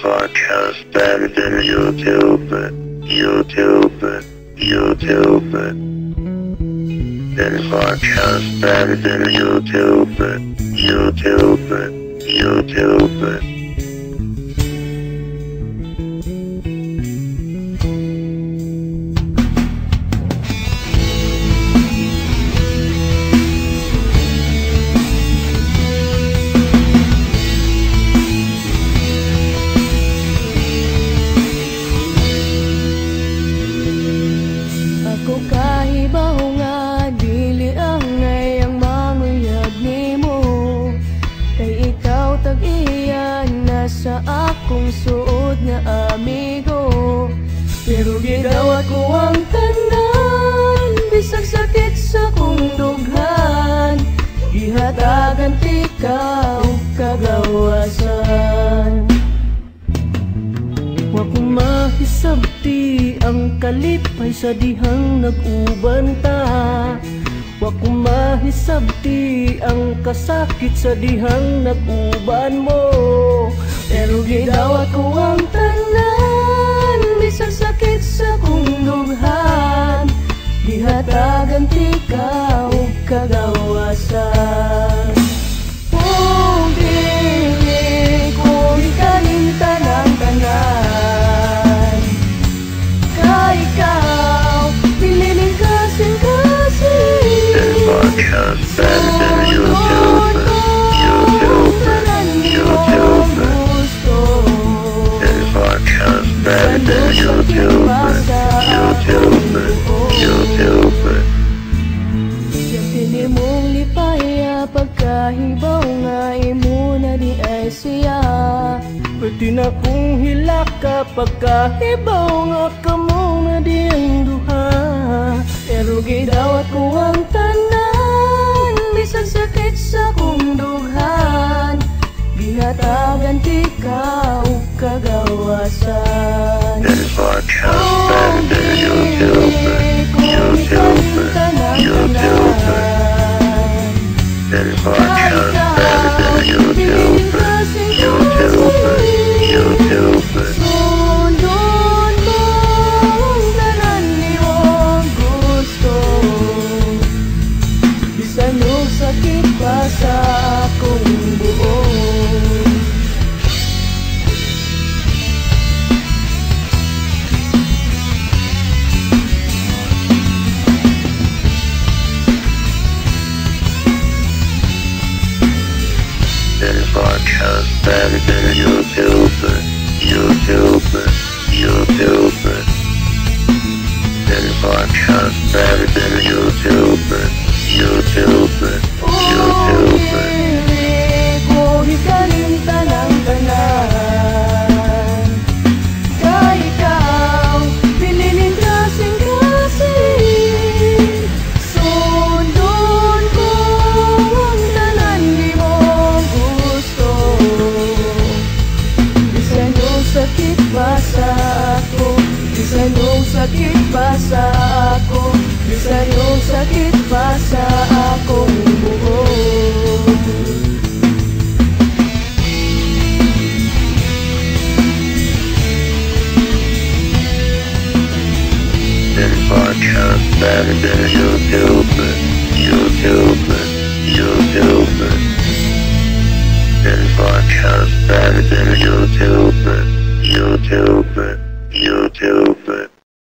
podcast and then YouTube it, YouTube it, YouTube it. Then podcast and then YouTube it, YouTube it, YouTube it. Ako kahibaw nga dili ang ngayang manguyab nimo, kay ikaw tag-iyan na sa akong suod nga amigo. Pero gidawat ko ang tanan, bisag sakit sa kong dughan, gihatagan ikaw kagawasan. Wa ko mahisabti ang kalipay sa dihang nag-uban ta. Wa ko mahisabti ang kasakit sa dihang nag-uban mo. Pero gidawat ko ang tanan, bisag sakit sa kong dughan, gihatagan ikaw kagawasan. Oh, dili ko ikalimtan ang tanan, ikaw, pililing kasing-kasing. Then podcast and then YouTube it, YouTube it, YouTube it. Then podcast and then YouTube it, YouTube it, YouTube it. Yang pili mong lipaya, pagkahibaw nga imo na di ay siya. Pwede na kong hilaka, pagkahibaw nga kamo na di ang duha. Pero gidawat ko ang tanan, bisag sakit sa kong dughan, gihatagan ikaw kagawasan. Then podcast and then YouTube it, YouTube it, YouTube it. Then podcast and then YouTube it, YouTube it, YouTube it. Sundon mo ang tanan niyong gusto, bisan yung sakit pa sa akong buong. Then podcast and then YouTube it, YouTube it, YouTube it. Then podcast and then YouTube it, YouTube it, YouTube it. Dili ko ikalimtan ang tanan, ikaw, pililing kasing-kasing. Sundon ko ang tanan nimong gusto, bisan yung sakit pa sa ako, bisan yung sakit pa sa ako, bisan yung sakit pa sa akong buong. Then podcast and then YouTube it, YouTube it, YouTube it. Then podcast and then YouTube it, YouTube it, YouTube